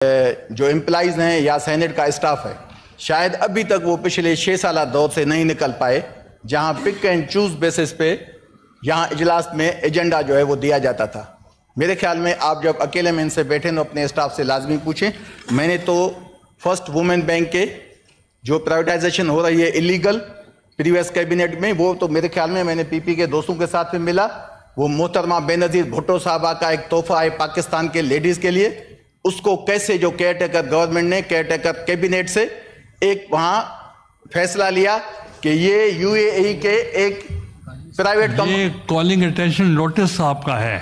जो एम्प्लॉइज हैं या सेनेट का स्टाफ है, शायद अभी तक वो पिछले 6 साल दौर से नहीं निकल पाए, जहां पिक एंड चूज बेसिस पे यहाँ इजलास में एजेंडा जो है वो दिया जाता था। मेरे ख्याल में आप जब अकेले में इनसे बैठे तो अपने स्टाफ से लाजमी पूछें। मैंने तो फर्स्ट वुमेन बैंक के जो प्राइवेटाइजेशन हो रही है इलीगल प्रीवियस कैबिनेट में, वो तो मेरे ख्याल में मैंने पीपी के दोस्तों के साथ में मिला, वो मोहतरमा बेनजीर भुट्टो साहबा का एक तोहफा है पाकिस्तान के लेडीज के लिए। उसको कैसे जो केयर टेकर गवर्नमेंट ने केयर टेकर कैबिनेट से एक वहां फैसला लिया कि ये यूएई के एक private company. Calling attention notice आपका है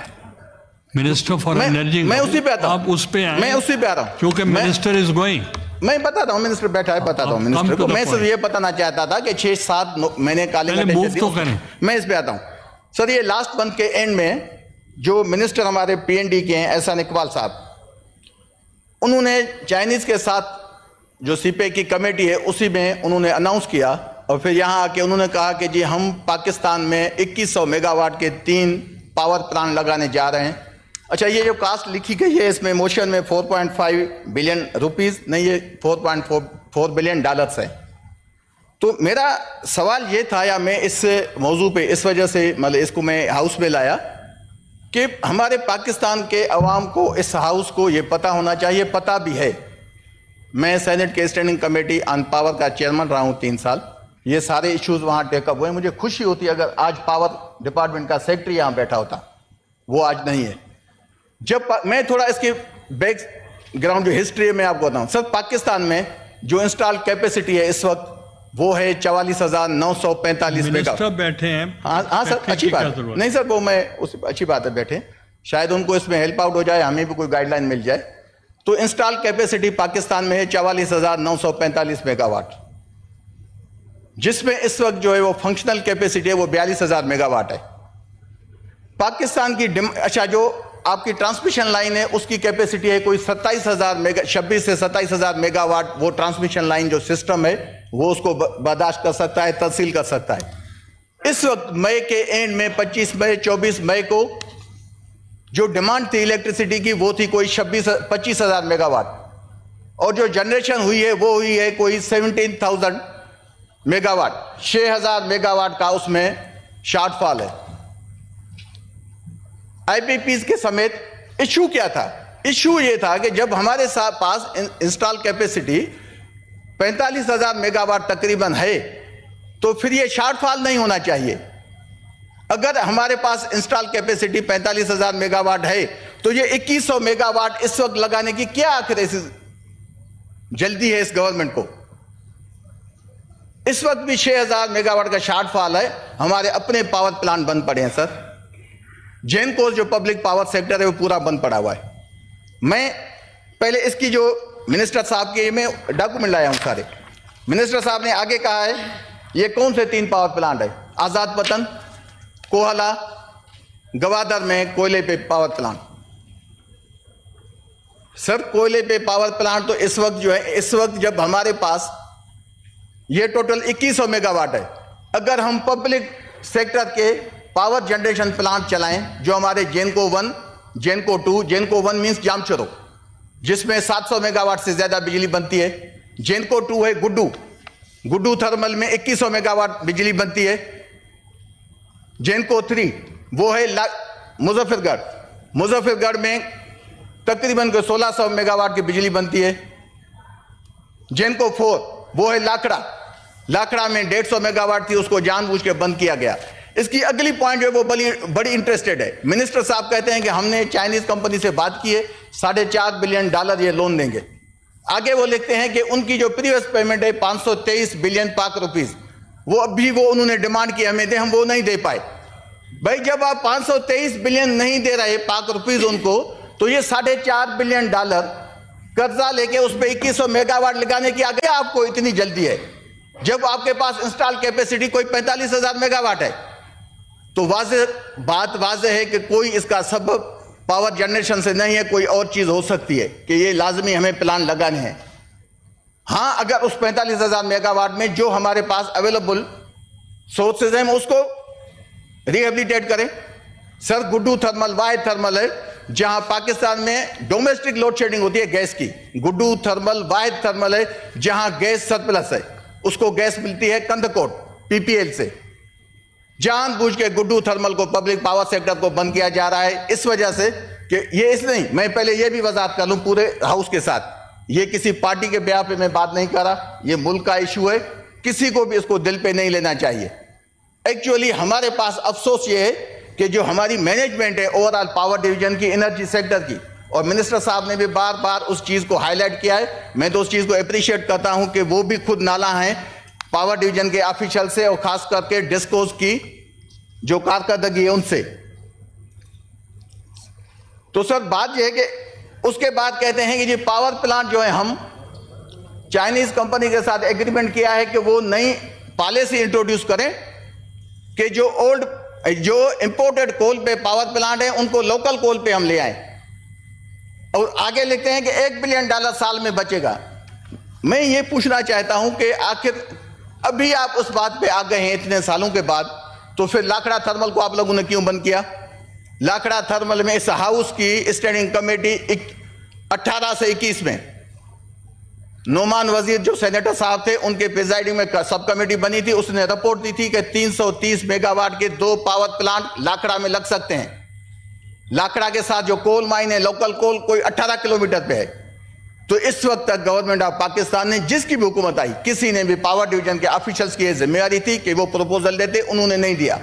मिनिस्टर फॉर एनर्जी। मैं उसी पे आता हूं, आप उस पे आए। मैं उसी पे आ रहा हूं क्योंकि मिनिस्टर इज गोइंग। मैं बताता हूं, मिनिस्टर बैठा है, बताता हूं मिनिस्टर को। मैं सिर्फ ये बताना चाहता था कि 6-7 मैंने कॉलिंग अटेंशन तो करें। मैं इस पे आता हूं सर। ये लास्ट मंथ के एंड में जो मिनिस्टर हमारे पीएनडी के हैं एहसान इकबाल साहब, उन्होंने चाइनीज के साथ जो सीपे की कमेटी है उसी में उन्होंने अनाउंस किया और फिर यहाँ आके उन्होंने कहा कि जी हम पाकिस्तान में 2100 मेगावाट के 3 पावर प्लांट लगाने जा रहे हैं। अच्छा, ये जो कास्ट लिखी गई है इसमें मोशन में 4.5 बिलियन रुपीस नहीं, ये 4.4 बिलियन डॉलर्स है। तो मेरा सवाल ये था, या मैं इस मौजू पे इस वजह से मतलब इसको मैं हाउस में लाया कि हमारे पाकिस्तान के अवाम को, इस हाउस को ये पता होना चाहिए, पता भी है। मैं सेनेट के स्टैंडिंग कमेटी ऑन पावर का चेयरमैन रहा हूं 3 साल। ये सारे इश्यूज वहां टेकअप हुए। मुझे खुशी होती अगर आज पावर डिपार्टमेंट का सेक्रेटरी यहां बैठा होता, वो आज नहीं है। जब मैं थोड़ा इसके बैकग्राउंड जो हिस्ट्री है मैं आपको बताऊं सर। पाकिस्तान में जो इंस्टॉल कैपेसिटी है इस वक्त वो है 44,945 मेगावाट। बैठे हैं। हाँ सर, अच्छी बात नहीं सर, वो मैं उस अच्छी बात है बैठे, शायद उनको इसमें हेल्प आउट हो जाए, हमें भी कोई गाइडलाइन मिल जाए। तो इंस्टॉल कैपेसिटी पाकिस्तान में है 44,945 मेगावाट, जिसमें इस वक्त जो है वो फंक्शनल कैपेसिटी है वो 42,000 मेगावाट है। पाकिस्तान की अच्छा जो आपकी ट्रांसमिशन लाइन है उसकी कैपेसिटी है कोई 26 से 27,000 मेगावाट। वो ट्रांसमिशन लाइन जो सिस्टम है वो उसको बर्दाश्त कर सकता है, तहसील कर सकता है। इस वक्त मई के एंड में 24 मई को जो डिमांड थी इलेक्ट्रिसिटी की वो थी कोई 25,000 मेगावाट, और जो जनरेशन हुई है वो हुई है कोई 17,000 मेगावाट। 6,000 मेगावाट का उसमें शॉर्टफॉल है। आईपीपीज के समेत इशू क्या था? इशू ये था कि जब हमारे पास इंस्टॉल कैपेसिटी 45,000 मेगावाट तकरीबन है तो फिर ये शॉर्टफॉल नहीं होना चाहिए। अगर हमारे पास इंस्टॉल कैपेसिटी 45,000 मेगावाट है तो ये 2100 मेगावाट इस वक्त लगाने की क्या आखिर ऐसी जल्दी है इस गवर्नमेंट को? इस वक्त भी 6,000 मेगावाट का शॉर्टफॉल है। हमारे अपने पावर प्लांट बंद पड़े हैं सर। जेनको जो पब्लिक पावर सेक्टर है वो पूरा बंद पड़ा हुआ है। मैं पहले इसकी जो मिनिस्टर साहब के मैं डॉक्यूमेंट लाया हूं सारे। मिनिस्टर साहब ने आगे कहा है ये कौन से 3 पावर प्लांट है? आजाद वतन, कोहला, गवादर में कोयले पे पावर प्लांट। सर कोयले पे पावर प्लांट तो इस वक्त जो है, इस वक्त जब हमारे पास ये टोटल 2100 मेगावाट है, अगर हम पब्लिक सेक्टर के पावर जनरेशन प्लांट चलाएं जो हमारे जेनको 1, जेनको 2, जेनको 1 मींस जामचरो जिसमें 700 मेगावाट से ज्यादा बिजली बनती है। जेनको 2 है गुड्डू थर्मल में 2100 मेगावाट बिजली बनती है। जेनको 3 वो है मुजफ्फरगढ़ में तकरीबन 1600 मेगावाट की बिजली बनती है। जेनको 4 वो है लाखड़ा में 150 मेगावाट थी, उसको जानबूझ के बंद किया गया। इसकी अगली पॉइंट जो है वो बड़ी इंटरेस्टेड है। मिनिस्टर साहब कहते हैं कि हमने चाइनीज कंपनी से बात की है, $4.5 बिलियन ये लोन देंगे। आगे वो लिखते हैं कि उनकी जो प्रीवियस पेमेंट है 523 बिलियन पाक रुपीज, वो अभी वो उन्होंने डिमांड की हमें दे, हम वो नहीं दे पाए। भाई जब आप 523 बिलियन नहीं दे रहे पाक रुपीज उनको, तो ये $4.5 बिलियन कर्जा लेके उस पर 2100 मेगावाट लगाने की आगे आपको इतनी जल्दी है, जब आपके पास इंस्टॉल कैपेसिटी कोई 45,000 मेगावाट है। तो बात वाज़ेह है कि कोई इसका सबब पावर जनरेशन से नहीं है, कोई और चीज हो सकती है कि ये लाजमी हमें प्लान लगाने हैं। हाँ, अगर उस 45,000 मेगावाट में जो हमारे पास अवेलेबल सोर्सेज हैं उसको रिहेबिलिटेट करें। सर गुड्डू थर्मल, वाई थर्मल है, जहां पाकिस्तान में डोमेस्टिक लोड शेडिंग होती है गैस की। गुड्डू थर्मल वाहिद थर्मल है जहां गैस सरप्लस है, उसको गैस मिलती है कंदकोट पीपीएल से। जानबूझ के गुड्डू थर्मल को, पब्लिक पावर सेक्टर को बंद किया जा रहा है इस वजह से कि ये इस नहीं, मैं पहले ये भी वजाहत कर लूं पूरे हाउस के साथ, ये किसी पार्टी के ब्याह पे मैं बात नहीं कर रहा, ये मुल्क का इशू है, किसी को भी इसको दिल पे नहीं लेना चाहिए। एक्चुअली हमारे पास अफसोस ये है कि जो हमारी मैनेजमेंट है ओवरऑल पावर डिवीजन की, एनर्जी सेक्टर की, और मिनिस्टर साहब ने भी बार बार उस चीज को हाईलाइट किया है, मैं तो उस चीज को अप्रिशिएट करता हूं कि वो भी खुद नाला हैं पावर डिवीजन के ऑफिशियल से और खास करके डिस्कोस की जो कारकर्दगी है उनसे। तो सर बात यह है कि उसके बाद कहते हैं कि जी पावर प्लांट जो है, हम चाइनीज कंपनी के साथ एग्रीमेंट किया है कि वो नई पॉलिसी इंट्रोड्यूस करें कि जो इंपोर्टेड कोल पे पावर प्लांट है उनको लोकल कोल पे हम ले आए, और आगे लिखते हैं कि $1 बिलियन साल में बचेगा। मैं ये पूछना चाहता हूं कि आखिर अभी आप उस बात पे आ गए हैं इतने सालों के बाद, तो फिर लाखड़ा थर्मल को आप लोगों ने क्यों बंद किया? लाखड़ा थर्मल में इस हाउस की स्टैंडिंग कमेटी 18 से 21 में नोमान वजीर जो सेनेटर साहब थे उनके प्रिजाइडिंग में सब कमेटी बनी थी, उसने रिपोर्ट दी थी कि 330 मेगावाट के 2 पावर प्लांट लाखड़ा में लग सकते हैं। लाखड़ा के साथ जो कोल माइन है, लोकल कोल, कोई 18 किलोमीटर पे है। तो इस वक्त तक गवर्नमेंट ऑफ पाकिस्तान ने, जिसकी भी हुकूमत आई, किसी ने भी, पावर डिवीजन के ऑफिशियल्स की जिम्मेवारी थी कि वो प्रपोजल देते, उन्होंने नहीं दिया।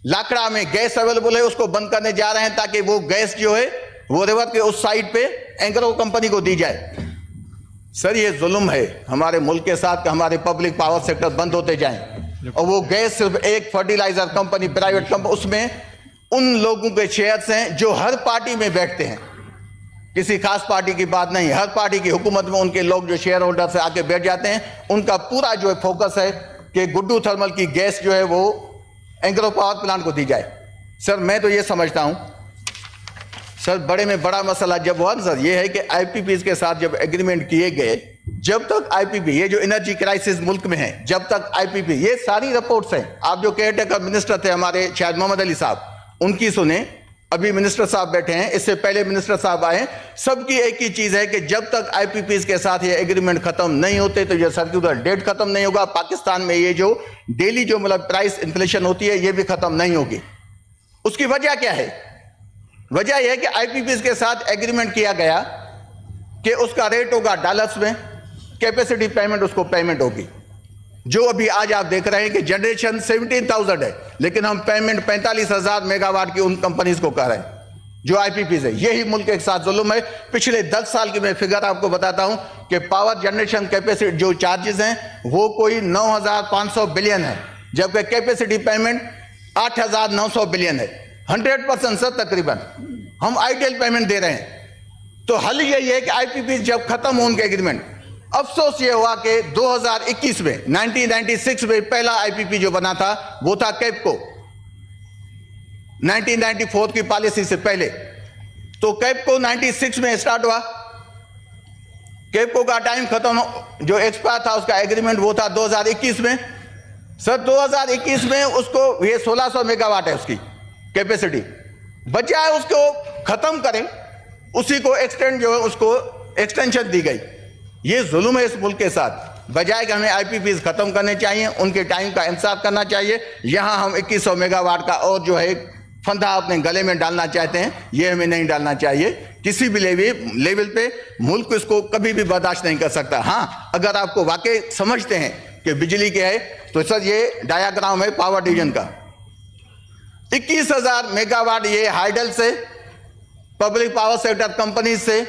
लाखड़ा में गैस अवेलेबल है, उसको बंद करने जा रहे हैं ताकि वो गैस जो है वो रिवर के उस साइड पे एंग्रो कंपनी को दी जाए। सर ये जुल्म है हमारे मुल्क के साथ कि हमारे पब्लिक पावर सेक्टर बंद होते जाएं, और वो गैस सिर्फ एक फर्टिलाइजर कंपनी, प्राइवेट कंपनी, उसमें उन लोगों के शेयर्स हैं जो हर पार्टी में बैठते हैं, किसी खास पार्टी की बात नहीं, हर पार्टी की हुकूमत में उनके लोग जो शेयर होल्डर से आके बैठ जाते हैं, उनका पूरा जो है फोकस है कि गुड्डू थर्मल की गैस जो है वो एंग्रो पावर प्लांट को दी जाए। सर मैं तो ये समझता हूं सर, बड़े में बड़ा मसला जब हुआ सर, ये है कि आईपीपी के साथ जब एग्रीमेंट किए गए, जब तक आईपीपी, ये जो एनर्जी क्राइसिस मुल्क में है, जब तक आईपीपी, ये सारी रिपोर्ट्स हैं, आप जो केयरटेकर मिनिस्टर थे हमारे शायद मोहम्मद अली साहब, उनकी सुने, अभी मिनिस्टर साहब बैठे हैं, इससे पहले मिनिस्टर साहब आए, सबकी एक ही चीज है कि जब तक आईपीपी के साथ ये एग्रीमेंट खत्म नहीं होते, तो ये सर्कुलर डेट खत्म नहीं होगा, पाकिस्तान में ये जो डेली जो मतलब प्राइस इन्फ्लेशन होती है ये भी खत्म नहीं होगी। उसकी वजह क्या है? वजह यह है कि आईपीपी के साथ एग्रीमेंट किया गया कि उसका रेट होगा डॉलर्स में, कैपेसिटी पेमेंट उसको पेमेंट होगी। जो अभी आज आप देख रहे हैं कि जनरेशन 17,000 है, लेकिन हम पेमेंट 45,000 मेगावाट की उन कंपनीज को कर रहे हैं जो आईपीपी है। यही मुल्क के साथ जुल्म है। पिछले 10 साल की मैं फिगर आपको बताता हूं कि पावर जनरेशन कैपेसिटी जो चार्जेस हैं वो कोई 9,500 बिलियन है, जबकि कैपेसिटी पेमेंट 8,900 बिलियन है। 100% सर तकरीबन हम आइडियल पेमेंट दे रहे हैं। तो हल यही है कि आईपीपी जब खत्म हो उनके एग्रीमेंट, अफसोस ये हुआ कि 2021 में 1996 में पहला आईपीपी जो बना था वो था कैपको, 1994 की पॉलिसी से पहले। तो कैपको 96 में स्टार्ट हुआ, कैपको का टाइम खत्म, जो एक्सपायर था उसका एग्रीमेंट वो था 2021 में। सर 2021 में उसको ये 1600 मेगावाट है उसकी कैपेसिटी, बजाय उसको खत्म करें उसी को एक्सटेंड जो है उसको एक्सटेंशन दी गई। ये जुल्म है इस मुल्क के साथ। बजाय कि हमें आईपीपी खत्म करने चाहिए, उनके टाइम का इंसाफ करना चाहिए। यहां हम 2100 मेगावाट का और जो है फंदा अपने गले में डालना चाहते हैं, ये हमें नहीं डालना चाहिए। किसी भी लेवल पे मुल्क इसको कभी भी बर्दाश्त नहीं कर सकता। हाँ, अगर आपको वाकई समझते हैं कि बिजली क्या है, तो सर ये डायाग्राम है पावर डिवीजन का। 21,000 मेगावाट ये हाइडल से, पब्लिक पावर सेक्टर कंपनी से,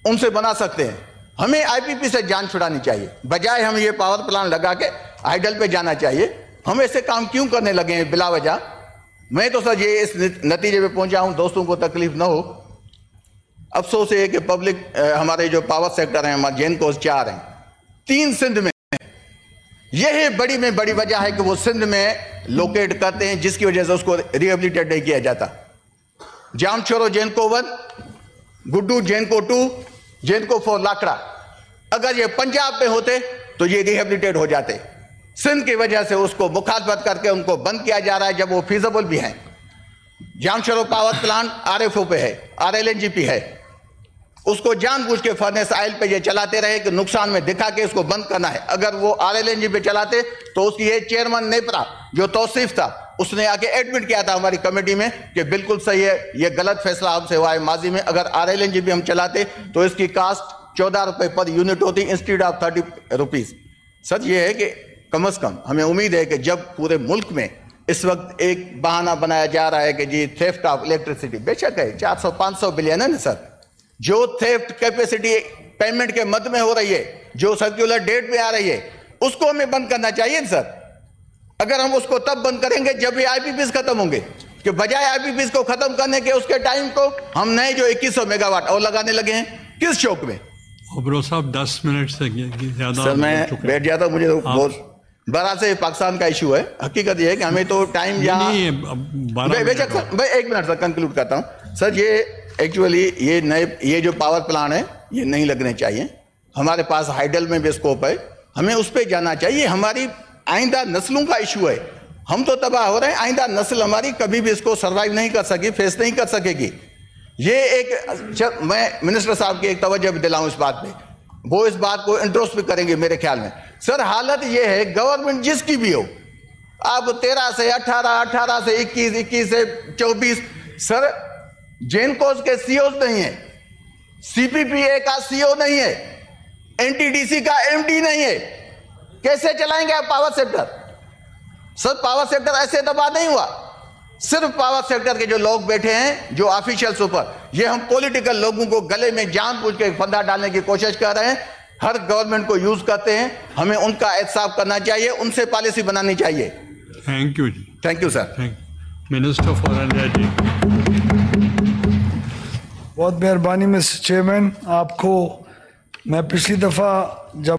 उनसे बना सकते हैं। हमें आईपीपी से जान छुड़ानी चाहिए, बजाय हम ये पावर प्लांट लगा के हाइडल पे जाना चाहिए। हम ऐसे काम क्यों करने लगे हैं बिला वजह? मैं तो सर ये इस नतीजे पे पहुंचा हूं, दोस्तों को तकलीफ ना हो। अफसोस ये है कि पब्लिक हमारे जो पावर सेक्टर हैं, हमारे जेनको 4 हैं, 3 सिंध में। यही बड़ी में बड़ी वजह है कि वो सिंध में लोकेट करते हैं, जिसकी वजह से उसको रिहेबिलिटेट नहीं किया जाता। जामचोरो जेनको 1, गुड्डू जेनको 2, जेनको 4 लाखड़ा। अगर ये पंजाब में होते तो ये रिहेबिलिटेट हो जाते। सिंध की वजह से उसको मुखालफत करके उनको बंद किया जा रहा है, जब वो फीजिबल भी हैं। जामशरो पावर प्लांट RFO पे है, RLNG पे है, उसको जानबूझ के फर्नेस ऑयल पे ये चलाते रहे कि नुकसान में दिखा के इसको बंद करना है। अगर वो RLNG पे चलाते तो उसकी ये चेयरमैन नेपरा जो तौसीफ था उसने आके एडमिट किया था हमारी कमेटी में कि बिल्कुल सही है, ये गलत फैसला हमसे हुआ है माजी में। अगर RLNG भी हम चलाते तो इसकी कास्ट 14 रुपए पर यूनिट होती इंस्टेड ऑफ 30 रुपीज। सच ये है कि कम से कम हमें उम्मीद है कि जब पूरे मुल्क में इस वक्त एक बहाना बनाया जा रहा है कि जी थेफ्ट ऑफ इलेक्ट्रिसिटी, बेशक है 400-500 बिलियन है ना सर, जो थेफ्ट कैपेसिटी पेमेंट के मद में हो रही है, जो सर्कुलर डेट पे आ रही है, उसको हमें बंद करना चाहिए सर। अगर हम उसको तब बंद करेंगे जब ये IPPs खत्म होंगे, कि बजाय IPPs को खत्म करने के उसके टाइम को हम नए जो 2100 मेगावाट और लगाने लगे हैं, किस शौक में। ओबरो साहब 10 मिनट से ज्यादा सर मैं बैठ जाता, मुझे तो बहुत बड़ा से पाकिस्तान का इशू है। हकीकत ये है कि हमें तो टाइम यहाँ भाई 1 मिनट सर कंक्लूड करता हूँ सर। ये एक्चुअली ये जो पावर प्लांट है ये नहीं लगने चाहिए। हमारे पास हाइडल में भी स्कोप है, हमें उस पर जाना चाहिए। हमारी आइंदा नस्लों का इशू है, हम तो तबाह हो रहे हैं, आइंदा नस्ल हमारी कभी भी इसको सर्वाइव नहीं कर सकी, फेस नहीं कर सकेगी। ये एक मैं मिनिस्टर साहब की एक तवज्जो भी दिलाऊं इस बात पे, वो इस बात को इंट्रोस भी करेंगे मेरे ख्याल में। सर हालत ये है, गवर्नमेंट जिसकी भी हो, अब 13 से 18, 18 से 21, 21 से 24, सर जेनकोस के सीओ नहीं है, CPPA का CEO नहीं है, NTDC का MD नहीं है, कैसे चलाएंगे आप power sector. Sir power sector ऐसे दबा नहीं हुआ, सिर्फ पावर सेक्टर के जो लोग बैठे हैं, जो ऑफिशियल्स ऊपर, ये हम पॉलिटिकल लोगों को गले में जानबूझ के फंदा डालने की कोशिश कर रहे हैं, हर गवर्नमेंट को यूज करते हैं। हमें उनका एहसास करना चाहिए, उनसे पॉलिसी बनानी चाहिए। थैंक यू जी। Thank you sir. Minister for energy. बहुत मेहरबानी मिस्टर चेयरमैन। आपको मैं पिछली दफ़ा जब